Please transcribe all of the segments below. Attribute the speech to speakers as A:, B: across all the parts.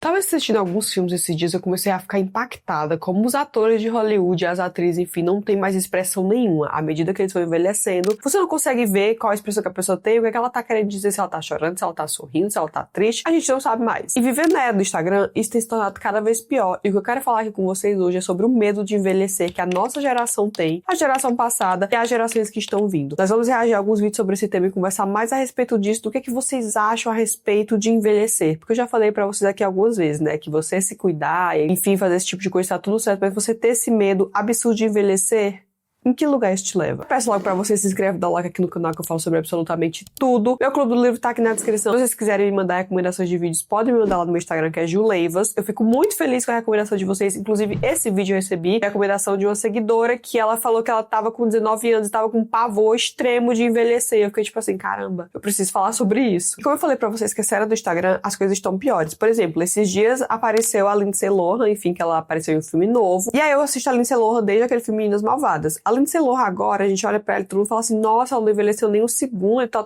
A: Tava assistindo alguns filmes esses dias, eu comecei a ficar impactada como os atores de Hollywood e as atrizes, enfim, não tem mais expressão nenhuma. À medida que eles vão envelhecendo, você não consegue ver qual a expressão que a pessoa tem, o que é que ela tá querendo dizer, se ela tá chorando, se ela tá sorrindo, se ela tá triste. A gente não sabe mais. E viver na era do Instagram, isso tem se tornado cada vez pior. E o que eu quero falar aqui com vocês hoje é sobre o medo de envelhecer que a nossa geração tem, a geração passada e as gerações que estão vindo. Nós vamos reagir a alguns vídeos sobre esse tema e conversar mais a respeito disso, do que vocês acham a respeito de envelhecer. Porque eu já falei pra vocês aqui algumas vezes, né, que você se cuidar, e, enfim, fazer esse tipo de coisa tá tudo certo, mas você ter esse medo absurdo de envelhecer, em que lugar isso te leva? Peço logo pra você se inscrever, dar like aqui no canal que eu falo sobre absolutamente tudo. Meu clube do livro tá aqui na descrição. Se vocês quiserem me mandar recomendações de vídeos, podem me mandar lá no meu Instagram, que é Juleivas. Eu fico muito feliz com a recomendação de vocês. Inclusive, esse vídeo eu recebi a recomendação de uma seguidora que ela falou que ela tava com 19 anos e tava com um pavor extremo de envelhecer. Eu fiquei tipo assim, caramba, eu preciso falar sobre isso. E como eu falei pra vocês que essa era do Instagram, as coisas estão piores. Por exemplo, esses dias apareceu a Lindsay Lohan, enfim, que ela apareceu em um filme novo. E aí eu assisto a Lindsay Lohan desde aquele filme Meninas Malvadas. A Lindsay Lohan agora, a gente olha pra ela e todo mundo fala assim, nossa, ela não envelheceu nem um segundo e tal.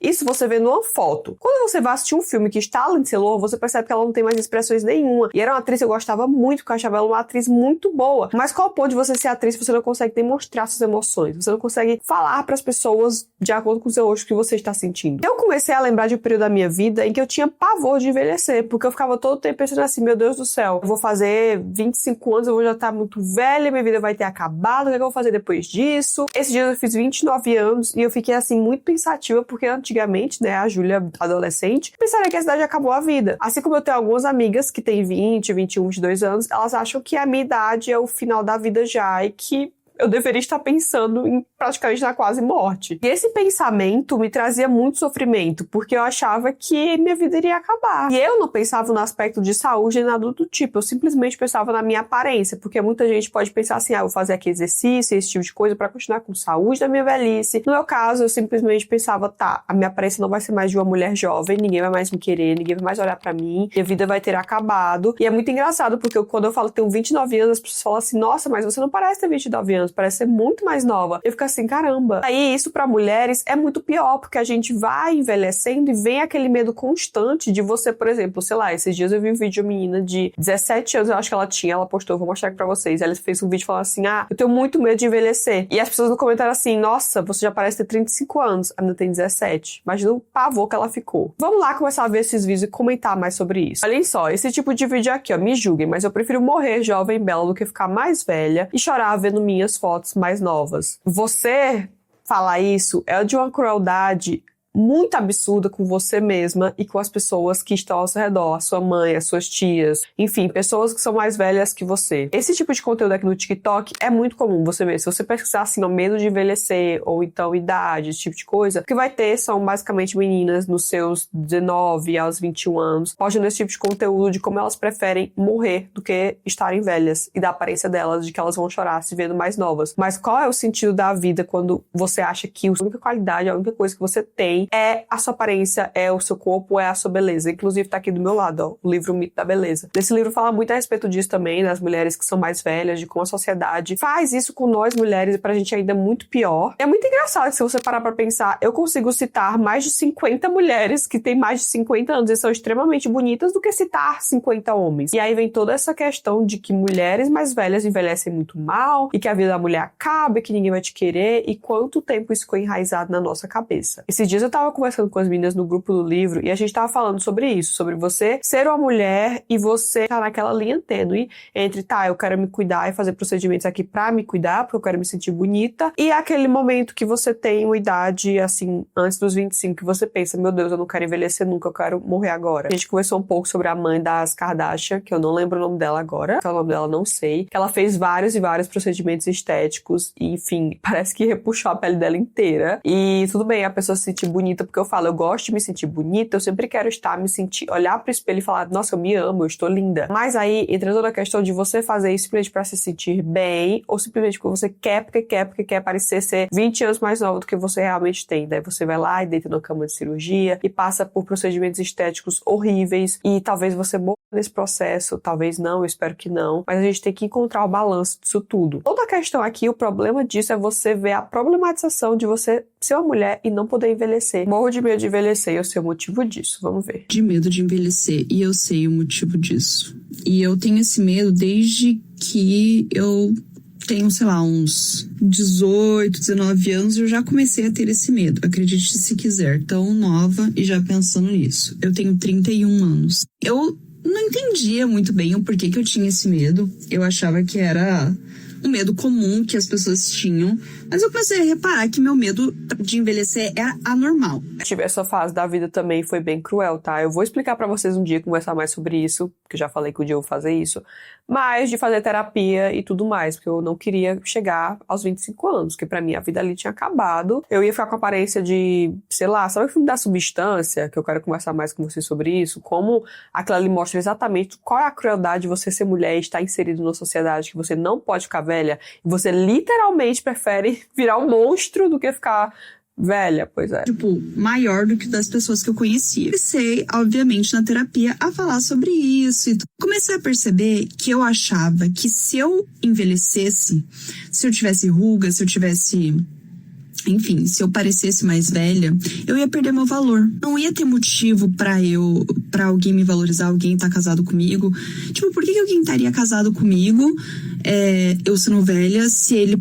A: Isso você vê numa foto. Quando você vai assistir um filme que está a Lindsay Lohan, você percebe que ela não tem mais expressões nenhuma. E era uma atriz que eu gostava muito, porque eu achava ela uma atriz muito boa. Mas qual o ponto de você ser atriz se você não consegue demonstrar suas emoções? Você não consegue falar pras pessoas de acordo com o seu rosto que você está sentindo. Eu comecei a lembrar de um período da minha vida em que eu tinha pavor de envelhecer, porque eu ficava todo o tempo pensando assim, meu Deus do céu, eu vou fazer 25 anos, eu vou já estar muito velha, minha vida vai ter acabado, o que é que eu vou fazer depois disso? Esse dia eu fiz 29 anos e eu fiquei assim muito pensativa, porque antigamente, né, a Júlia adolescente, pensaria que a idade acabou a vida. Assim como eu tenho algumas amigas que têm 20, 21, 22 anos, elas acham que a minha idade é o final da vida já e que eu deveria estar pensando em praticamente na quase morte. E esse pensamento me trazia muito sofrimento, porque eu achava que minha vida iria acabar. E eu não pensava no aspecto de saúde nem nada do tipo, eu simplesmente pensava na minha aparência, porque muita gente pode pensar assim, vou fazer aqui exercício, esse tipo de coisa pra continuar com saúde da minha velhice. No meu caso, eu simplesmente pensava, a minha aparência não vai ser mais de uma mulher jovem, ninguém vai mais me querer, ninguém vai mais olhar pra mim, minha vida vai ter acabado. E é muito engraçado, porque quando eu falo que tenho 29 anos, as pessoas falam assim, nossa, mas você não parece ter 29 anos, parece ser muito mais nova. Eu fico assim, caramba. Aí isso pra mulheres é muito pior, porque a gente vai envelhecendo e vem aquele medo constante de você, por exemplo, sei lá, esses dias eu vi um vídeo de uma menina de 17 anos, eu acho que ela postou, vou mostrar aqui pra vocês. Ela fez um vídeo falando assim, eu tenho muito medo de envelhecer. E as pessoas no comentário assim, nossa, você já parece ter 35 anos, a menina tem 17. Imagina o pavor que ela ficou. Vamos lá começar a ver esses vídeos e comentar mais sobre isso. Olhem só, esse tipo de vídeo aqui, me julguem, mas eu prefiro morrer jovem e bela do que ficar mais velha e chorar vendo minhas fotos mais novas. Você falar isso é de uma crueldade muito absurda com você mesma e com as pessoas que estão ao seu redor, a sua mãe, as suas tias, enfim, pessoas que são mais velhas que você. Esse tipo de conteúdo aqui no TikTok é muito comum você ver. Se você pesquisar assim, medo de envelhecer ou então idade, esse tipo de coisa, o que vai ter são basicamente meninas nos seus 19 aos 21 anos, postando esse tipo de conteúdo de como elas preferem morrer do que estarem velhas e da aparência delas, de que elas vão chorar se vendo mais novas. Mas qual é o sentido da vida quando você acha que a única qualidade, a única coisa que você tem é a sua aparência, é o seu corpo, é a sua beleza. Inclusive tá aqui do meu lado, o livro O Mito da Beleza. Nesse livro fala muito a respeito disso também, das mulheres que são mais velhas, de como a sociedade faz isso com nós mulheres e pra gente ainda muito pior. É muito engraçado que se você parar pra pensar, eu consigo citar mais de 50 mulheres que têm mais de 50 anos e são extremamente bonitas do que citar 50 homens. E aí vem toda essa questão de que mulheres mais velhas envelhecem muito mal e que a vida da mulher acaba e que ninguém vai te querer e quanto tempo isso ficou enraizado na nossa cabeça. Esses dias eu tava conversando com as meninas no grupo do livro e a gente tava falando sobre isso, sobre você ser uma mulher e você tá naquela linha tênue entre, eu quero me cuidar e fazer procedimentos aqui pra me cuidar, porque eu quero me sentir bonita, e aquele momento que você tem uma idade, assim, antes dos 25, que você pensa, meu Deus, eu não quero envelhecer nunca, eu quero morrer agora. A gente conversou um pouco sobre a mãe das Kardashian, que eu não lembro o nome dela agora, que é o nome dela não sei, que ela fez vários e vários procedimentos estéticos e, enfim, parece que repuxou a pele dela inteira. E tudo bem a pessoa se sentir bonita, porque eu falo, eu gosto de me sentir bonita, eu sempre quero me sentir, olhar pro espelho e falar, nossa, eu me amo, eu estou linda. Mas aí entra toda a questão de você fazer isso simplesmente pra se sentir bem, ou simplesmente porque você quer parecer ser 20 anos mais nova do que você realmente tem. Daí você vai lá e deita na cama de cirurgia e passa por procedimentos estéticos horríveis e talvez você morra nesse processo, talvez não, eu espero que não, mas a gente tem que encontrar o balanço disso tudo. Toda a questão aqui, o problema disso é você ver a problematização de você ser uma mulher e não poder envelhecer. Morro de medo de envelhecer e eu sei o motivo disso. Vamos ver.
B: De medo de envelhecer e eu sei o motivo disso. E eu tenho esse medo desde que eu tenho, sei lá, uns 18, 19 anos, eu já comecei a ter esse medo. Acredite se quiser, tão nova e já pensando nisso. Eu tenho 31 anos. Eu não entendia muito bem o porquê que eu tinha esse medo. Eu achava que era um medo comum que as pessoas tinham, mas eu comecei a reparar que meu medo de envelhecer era anormal.
A: Tive essa fase da vida também, foi bem cruel, tá? Eu vou explicar pra vocês um dia, conversar mais sobre isso, porque eu já falei que um dia eu vou fazer isso, mas de fazer terapia e tudo mais, porque eu não queria chegar aos 25 anos, porque pra mim a vida ali tinha acabado. Eu ia ficar com a aparência de, sei lá, sabe o filme da Substância, que eu quero conversar mais com vocês sobre isso, como aquilo ali mostra exatamente qual é a crueldade de você ser mulher e estar inserido numa sociedade que você não pode ficar velha, e você literalmente prefere virar um monstro do que ficar velha, pois é.
B: Tipo, maior do que das pessoas que eu conhecia. Comecei, obviamente, na terapia a falar sobre isso. E comecei a perceber que eu achava que se eu envelhecesse, se eu tivesse ruga, se eu tivesse... Enfim, se eu parecesse mais velha, eu ia perder meu valor. Não ia ter motivo pra alguém me valorizar, alguém estar casado comigo. Tipo, por que alguém estaria casado comigo, eu sendo velha, se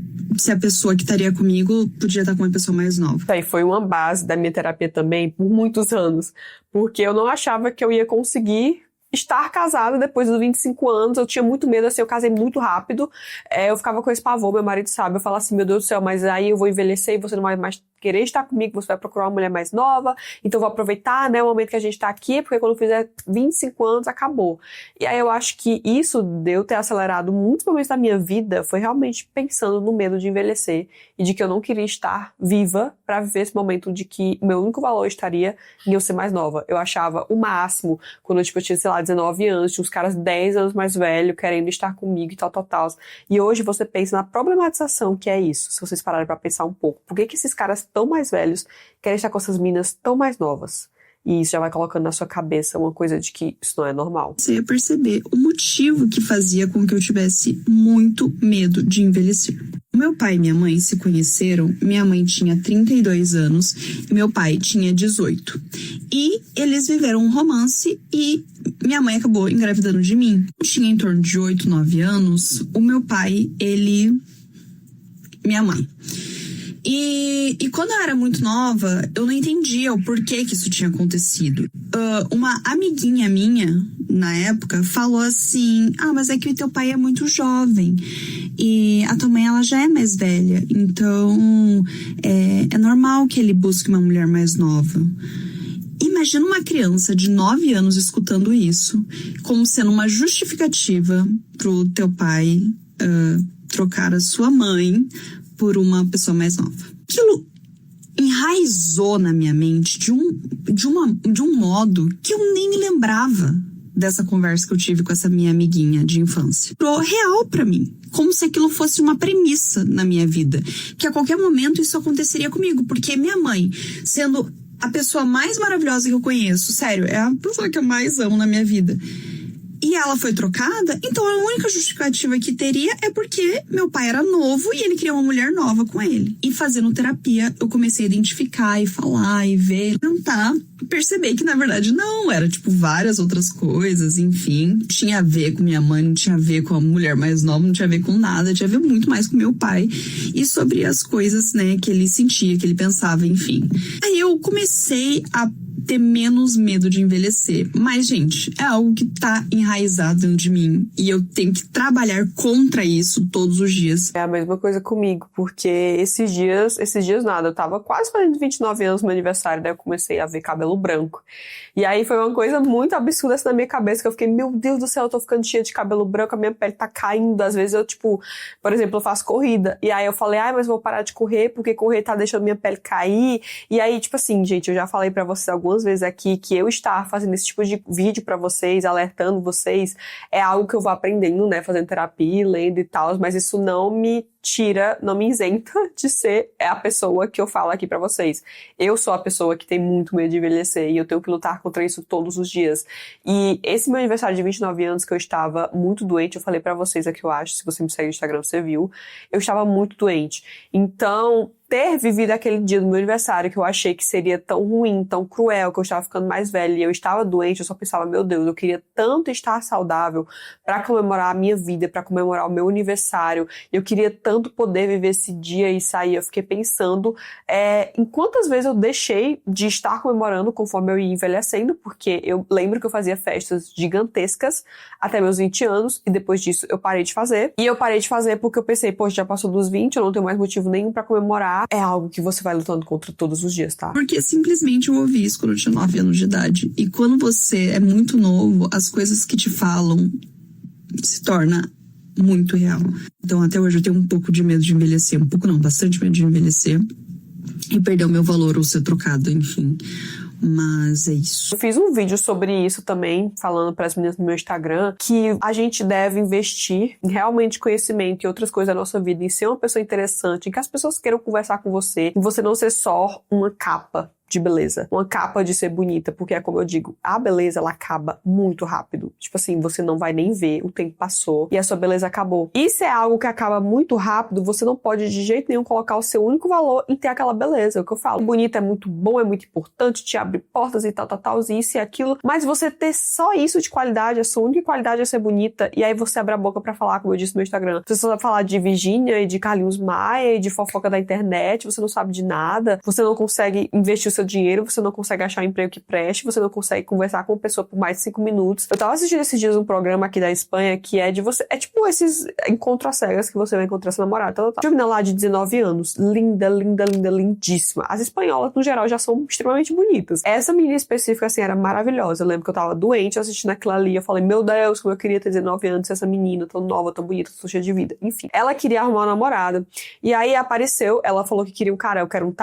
B: a pessoa que estaria comigo podia estar com uma pessoa mais nova?
A: Isso aí foi uma base da minha terapia também por muitos anos, porque eu não achava que eu ia conseguir estar casada depois dos 25 anos, eu tinha muito medo, assim, eu casei muito rápido, eu ficava com esse pavor, meu marido sabe, eu falava assim, meu Deus do céu, mas aí eu vou envelhecer e você não vai mais querer estar comigo, você vai procurar uma mulher mais nova, então eu vou aproveitar, né, o momento que a gente tá aqui, porque quando eu fizer 25 anos, acabou. E aí eu acho que isso de eu ter acelerado muitos momentos da minha vida foi realmente pensando no medo de envelhecer e de que eu não queria estar viva pra viver esse momento de que meu único valor estaria em eu ser mais nova. Eu achava o máximo, quando eu tinha, sei lá, 19 anos, tinha uns caras 10 anos mais velhos querendo estar comigo e tal. E hoje você pensa na problematização que é isso, se vocês pararem pra pensar um pouco. Por que esses caras tão mais velhos querem estar com essas minas tão mais novas? E isso já vai colocando na sua cabeça uma coisa de que isso não é normal.
B: Você ia perceber o motivo que fazia com que eu tivesse muito medo de envelhecer. Meu pai e minha mãe se conheceram, minha mãe tinha 32 anos e meu pai tinha 18. E eles viveram um romance e minha mãe acabou engravidando de mim. Eu tinha em torno de 8, 9 anos, o meu pai, minha mãe. E quando eu era muito nova, eu não entendia o porquê que isso tinha acontecido. Uma amiguinha minha, na época, falou assim, mas é que o teu pai é muito jovem e a tua mãe, ela já é mais velha, então é normal que ele busque uma mulher mais nova. Imagina uma criança de 9 anos escutando isso, como sendo uma justificativa pro teu pai trocar a sua mãe por uma pessoa mais nova. Aquilo enraizou na minha mente de um modo que eu nem me lembrava dessa conversa que eu tive com essa minha amiguinha de infância. Ficou real pra mim, como se aquilo fosse uma premissa na minha vida, que a qualquer momento isso aconteceria comigo, porque minha mãe, sendo a pessoa mais maravilhosa que eu conheço, sério, é a pessoa que eu mais amo na minha vida, e ela foi trocada, então a única justificativa que teria é porque meu pai era novo e ele queria uma mulher nova com ele. E fazendo terapia, eu comecei a identificar e falar e ver, tentar perceber que na verdade não, era tipo várias outras coisas, enfim. Tinha a ver com minha mãe, não tinha a ver com a mulher mais nova, não tinha a ver com nada, tinha a ver muito mais com meu pai e sobre as coisas, né, que ele sentia, que ele pensava, enfim. Aí eu comecei a ter menos medo de envelhecer. Mas, gente, é algo que tá enraizado dentro de mim. E eu tenho que trabalhar contra isso todos os dias.
A: É a mesma coisa comigo, porque esses dias nada, eu tava quase fazendo 29 anos no meu aniversário, daí eu comecei a ver cabelo branco. E aí foi uma coisa muito absurda assim na minha cabeça, que eu fiquei, meu Deus do céu, eu tô ficando cheia de cabelo branco, a minha pele tá caindo. Às vezes eu, tipo, por exemplo, eu faço corrida. E aí eu falei, mas vou parar de correr, porque correr tá deixando minha pele cair. E aí, tipo assim, gente, eu já falei pra vocês algumas vezes aqui que eu estar fazendo esse tipo de vídeo pra vocês, alertando vocês, é algo que eu vou aprendendo, né, fazendo terapia, lendo e tal, mas isso não me tira, não me isenta de ser a pessoa que eu falo aqui pra vocês. Eu sou a pessoa que tem muito medo de envelhecer e eu tenho que lutar contra isso todos os dias. E esse meu aniversário de 29 anos que eu estava muito doente, eu falei pra vocês aqui, eu acho, se você me segue no Instagram, você viu, eu estava muito doente. Então, ter vivido aquele dia do meu aniversário, que eu achei que seria tão ruim, tão cruel, que eu estava ficando mais velha e eu estava doente, eu só pensava, meu Deus, eu queria tanto estar saudável pra comemorar a minha vida, pra comemorar o meu aniversário, eu queria tanto poder viver esse dia e sair. Eu fiquei pensando em quantas vezes eu deixei de estar comemorando conforme eu ia envelhecendo, porque eu lembro que eu fazia festas gigantescas até meus 20 anos, e depois disso eu parei de fazer. E eu parei de fazer porque eu pensei, poxa, já passou dos 20, eu não tenho mais motivo nenhum pra comemorar. É algo que você vai lutando contra todos os dias, tá?
B: Porque simplesmente eu ouvi isso quando eu tinha 9 anos de idade. E quando você é muito novo, as coisas que te falam se torna muito real. Então até hoje eu tenho um pouco de medo de envelhecer. Um pouco não, bastante medo de envelhecer. E perder o meu valor ou ser trocado, enfim. Mas é isso.
A: Eu fiz um vídeo sobre isso também, falando para as meninas no meu Instagram, que a gente deve investir em realmente conhecimento e outras coisas da nossa vida, em ser uma pessoa interessante, em que as pessoas queiram conversar com você, e você não ser só uma capa de beleza, uma capa de ser bonita, porque é como eu digo, a beleza ela acaba muito rápido. Tipo assim, você não vai nem ver, o tempo passou e a sua beleza acabou. Isso é algo que acaba muito rápido, você não pode de jeito nenhum colocar o seu único valor em ter aquela beleza, é o que eu falo. Bonita é muito bom, é muito importante, te abre portas e tal, isso e aquilo, mas você ter só isso de qualidade, a sua única qualidade é ser bonita, e aí você abre a boca pra falar, como eu disse no meu Instagram, você só vai falar de Virgínia e de Carlinhos Maia e de fofoca da internet, você não sabe de nada, você não consegue investir o seu dinheiro, você não consegue achar um emprego que preste, você não consegue conversar com uma pessoa por mais de 5 minutos. Eu tava assistindo esses dias um programa aqui da Espanha que é de você, é tipo esses encontros às cegas que você vai encontrar seu namorado, tal. Tinha uma menina lá de 19 anos, linda, lindíssima. As espanholas, no geral, já são extremamente bonitas. Essa menina específica, assim, era maravilhosa. Eu lembro que eu tava doente assistindo aquilo ali, eu falei, meu Deus, como eu queria ter 19 anos, essa menina tão nova, tão bonita, tão cheia de vida. Enfim, ela queria arrumar uma namorada. E aí apareceu, ela falou que queria um cara, eu quero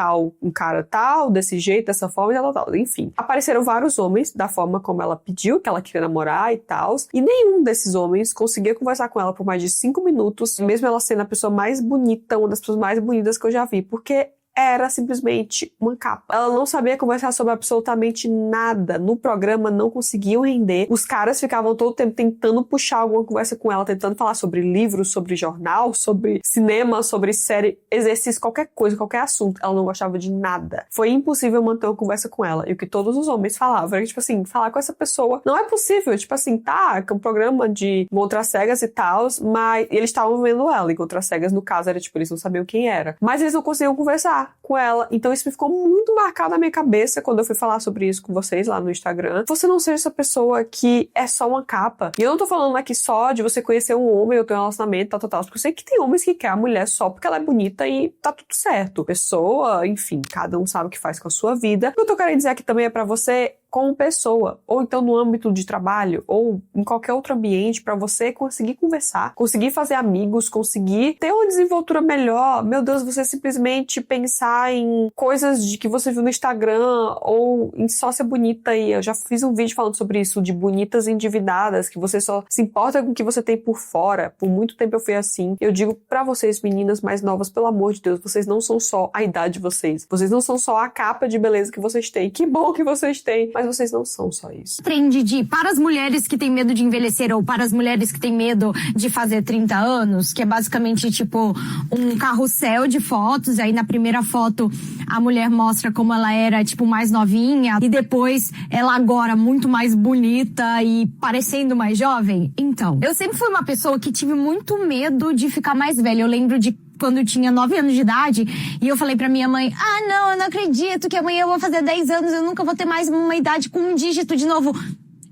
A: um cara tal, desse jeito, dessa forma e tal. Enfim, apareceram vários homens da forma como ela pediu, que ela queria namorar e tal, e nenhum desses homens conseguia conversar com ela por mais de 5 minutos, mesmo ela sendo a pessoa mais bonita, uma das pessoas mais bonitas que eu já vi, porque era simplesmente uma capa. Ela não sabia conversar sobre absolutamente nada. No programa não conseguiam render. Os caras ficavam todo o tempo tentando puxar alguma conversa com ela, tentando falar sobre livros, sobre jornal, sobre cinema, sobre série, exercício, qualquer coisa, qualquer assunto. Ela não gostava de nada. Foi impossível manter uma conversa com ela. E o que todos os homens falavam era, tipo assim, falar com essa pessoa não é possível. Tipo assim, tá, é um programa de encontrar cegas e tal, mas eles estavam vendo ela. Encontrar cegas, no caso, era tipo, eles não sabiam quem era. Mas eles não conseguiam conversar com ela. Então isso me ficou muito marcado na minha cabeça quando eu fui falar sobre isso com vocês lá no Instagram. Você não seja essa pessoa que é só uma capa. E eu não tô falando aqui só de você conhecer um homem ou ter um relacionamento, tal. Porque eu sei que tem homens que querem a mulher só porque ela é bonita e tá tudo certo. Pessoa, enfim, cada um sabe o que faz com a sua vida. O que eu tô querendo dizer aqui também é pra você como pessoa, ou então no âmbito de trabalho, ou em qualquer outro ambiente, pra você conseguir conversar, conseguir fazer amigos, conseguir ter uma desenvoltura melhor. Meu Deus, você simplesmente pensar em coisas de que você viu no Instagram, ou em só ser bonita, e eu já fiz um vídeo falando sobre isso, de bonitas endividadas, que você só se importa com o que você tem por fora. Por muito tempo eu fui assim. Eu digo pra vocês, meninas mais novas, pelo amor de Deus, vocês não são só a idade de vocês não são só a capa de beleza que vocês têm. Que bom que vocês têm, mas vocês não são só isso.
C: Trend de para as mulheres que têm medo de envelhecer ou para as mulheres que têm medo de fazer 30 anos, que é basicamente tipo um carrossel de fotos, aí na primeira foto a mulher mostra como ela era tipo mais novinha e depois ela agora muito mais bonita e parecendo mais jovem. Então, eu sempre fui uma pessoa que tive muito medo de ficar mais velha. Eu lembro de quando eu tinha 9 anos de idade, e eu falei pra minha mãe, não, eu não acredito que amanhã eu vou fazer 10 anos, eu nunca vou ter mais uma idade com um dígito de novo.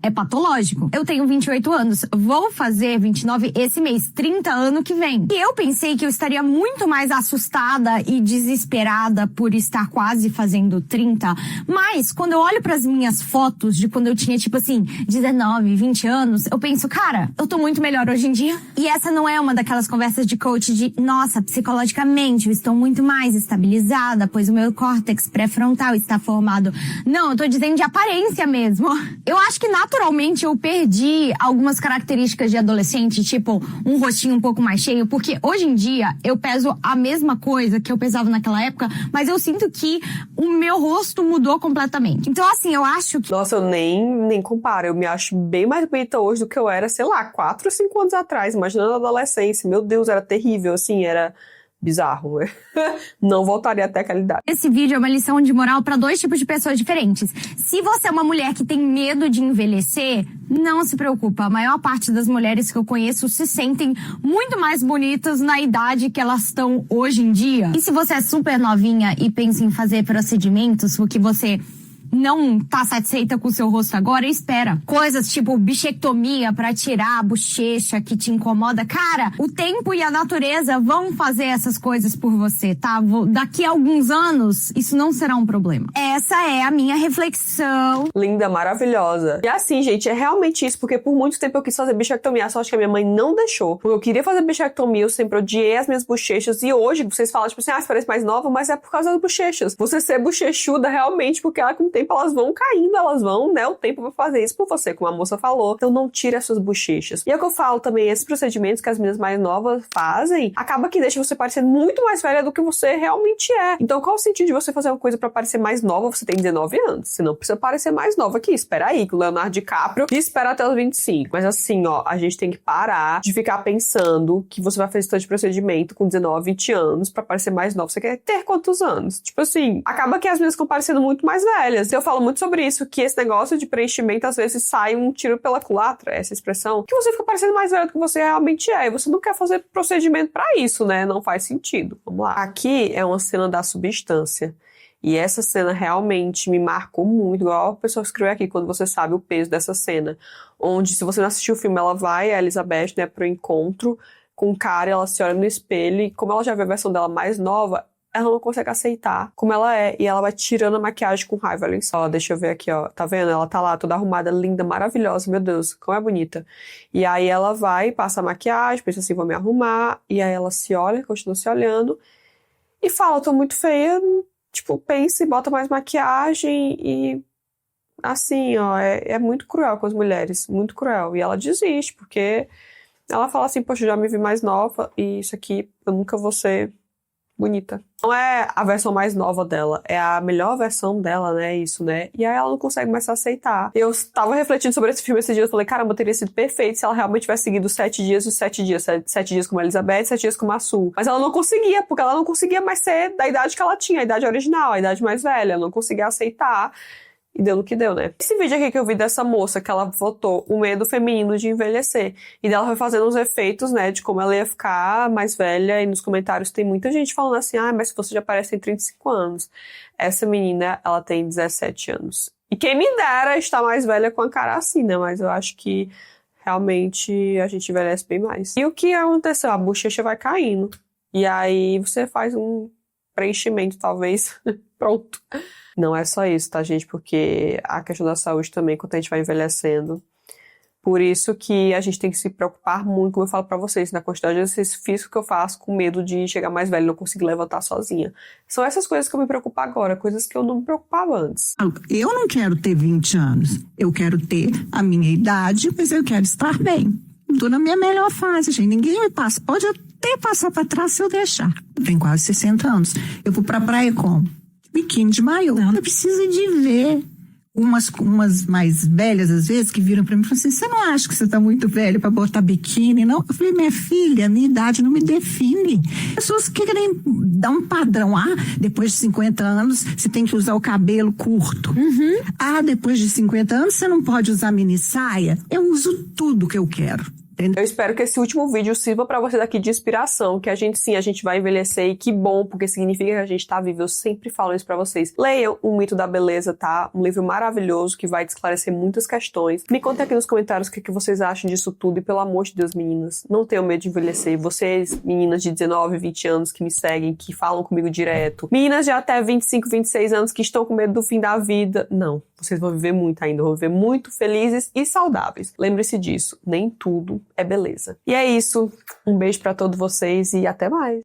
C: É patológico. Eu tenho 28 anos, vou fazer 29 esse mês, 30 ano que vem. E eu pensei que eu estaria muito mais assustada e desesperada por estar quase fazendo 30. Mas, quando eu olho pras minhas fotos de quando eu tinha, tipo assim, 19, 20 anos, eu penso, cara, eu tô muito melhor hoje em dia. E essa não é uma daquelas conversas de coach de, nossa, psicologicamente eu estou muito mais estabilizada, pois o meu córtex pré-frontal está formado. Não, eu tô dizendo de aparência mesmo. Eu acho que naturalmente eu perdi algumas características de adolescente, tipo um rostinho um pouco mais cheio, porque hoje em dia eu peso a mesma coisa que eu pesava naquela época, mas eu sinto que o meu rosto mudou completamente. Então assim, eu acho que...
A: Nossa, eu nem comparo, eu me acho bem mais bonita hoje do que eu era, sei lá, 4 ou 5 anos atrás, imaginando a adolescência. Meu Deus, era terrível, assim, era bizarro. Não voltaria até aquela idade.
C: Esse vídeo é uma lição de moral para 2 tipos de pessoas diferentes. Se você é uma mulher que tem medo de envelhecer, não se preocupa. A maior parte das mulheres que eu conheço se sentem muito mais bonitas na idade que elas estão hoje em dia. E se você é super novinha e pensa em fazer procedimentos porque você não tá satisfeita com o seu rosto agora, espera. Coisas tipo bichectomia pra tirar a bochecha que te incomoda. Cara, o tempo e a natureza vão fazer essas coisas por você, tá? Daqui a alguns anos, isso não será um problema. Essa é a minha reflexão.
A: Linda, maravilhosa. E assim, gente, é realmente isso, porque por muito tempo eu quis fazer bichectomia, só acho que a minha mãe não deixou. Porque eu queria fazer bichectomia, eu sempre odiei as minhas bochechas, e hoje vocês falam, tipo assim, você parece mais nova, mas é por causa das bochechas. Você ser bochechuda realmente, porque ela com o tempo elas vão caindo, elas vão, né, o tempo vai fazer isso por você, como a moça falou. Então não tire as suas bochechas. E é o que eu falo também, esses procedimentos que as meninas mais novas fazem, acaba que deixa você parecer muito mais velha do que você realmente é. Então qual o sentido de você fazer uma coisa pra parecer mais nova? Você tem 19 anos, você não precisa parecer mais nova que isso. Espera aí, que o Leonardo DiCaprio espera até os 25. Mas assim, ó, a gente tem que parar de ficar pensando que você vai fazer esse tanto de procedimento com 19, 20 anos pra parecer mais nova. Você quer ter quantos anos? Tipo assim, acaba que as meninas ficam parecendo muito mais velhas. Eu falo muito sobre isso, que esse negócio de preenchimento às vezes sai um tiro pela culatra, essa expressão, que você fica parecendo mais velho do que você realmente é, e você não quer fazer procedimento pra isso, né? Não faz sentido. Vamos lá. Aqui é uma cena da substância. E essa cena realmente me marcou muito, igual a pessoa escreveu aqui, quando você sabe o peso dessa cena. Onde, se você não assistiu o filme, ela vai, a Elizabeth, né, pro encontro com o cara, ela se olha no espelho, e como ela já vê a versão dela mais nova, ela não consegue aceitar como ela é. E ela vai tirando a maquiagem com raiva. Olha só, deixa eu ver aqui, ó. Tá vendo? Ela tá lá toda arrumada, linda, maravilhosa. Meu Deus, como é bonita. E aí ela vai, passa a maquiagem, pensa assim, vou me arrumar. E aí ela se olha, continua se olhando. E fala, tô muito feia. Tipo, pensa e bota mais maquiagem. E assim, ó, é muito cruel com as mulheres. Muito cruel. E ela desiste, porque ela fala assim, poxa, eu já me vi mais nova. E isso aqui, eu nunca vou ser bonita. Não é a versão mais nova dela, é a melhor versão dela, né, isso, né? E aí ela não consegue mais se aceitar. Eu tava refletindo sobre esse filme esse dia, eu falei, caramba, teria sido perfeito se ela realmente tivesse seguido 7 dias e os 7 dias. 7 dias como a Elizabeth, 7 dias como a Sue. Mas ela não conseguia, porque ela não conseguia mais ser da idade que ela tinha, a idade original, a idade mais velha. Ela não conseguia aceitar. E deu no que deu, né? Esse vídeo aqui que eu vi dessa moça, que ela votou o medo feminino de envelhecer. E dela foi fazendo uns efeitos, né, de como ela ia ficar mais velha. E nos comentários tem muita gente falando assim, mas você já parece ter 35 anos. Essa menina, ela tem 17 anos. E quem me dera estar mais velha com a cara assim, né? Mas eu acho que realmente a gente envelhece bem mais. E o que aconteceu? A bochecha vai caindo. E aí você faz um preenchimento, talvez. Pronto. Não é só isso, tá, gente? Porque a questão da saúde também, quando a gente vai envelhecendo. Por isso que a gente tem que se preocupar muito, como eu falo pra vocês, na quantidade de exercício físico que eu faço, com medo de chegar mais velho e não conseguir levantar sozinha. São essas coisas que eu me preocupo agora, coisas que eu não me preocupava antes.
D: Eu não quero ter 20 anos. Eu quero ter a minha idade, mas eu quero estar bem. Estou na minha melhor fase, gente. Ninguém me passa. Pode até passar pra trás se eu deixar. Eu tenho quase 60 anos. Eu vou pra praia como? Biquíni de maiô. Ela precisa de ver umas mais velhas, às vezes, que viram pra mim e falam assim, você não acha que você tá muito velha pra botar biquíni, não? Eu falei, minha filha, minha idade não me define. Pessoas que querem dar um padrão. Depois de 50 anos, você tem que usar o cabelo curto. Depois de 50 anos, você não pode usar mini saia. Eu uso tudo que eu quero.
A: Eu espero que esse último vídeo sirva pra você daqui de inspiração, que a gente vai envelhecer e que bom, porque significa que a gente tá vivo. Eu sempre falo isso pra vocês. Leiam O Mito da Beleza, tá? Um livro maravilhoso que vai te esclarecer muitas questões. Me contem aqui nos comentários o que vocês acham disso tudo e pelo amor de Deus, meninas, não tenham medo de envelhecer. Vocês, meninas de 19, 20 anos que me seguem, que falam comigo direto. Meninas de até 25, 26 anos que estão com medo do fim da vida. Não, vocês vão viver muito ainda, vão viver muito felizes e saudáveis. Lembre-se disso, nem tudo é beleza. E é isso. Um beijo pra todos vocês e até mais.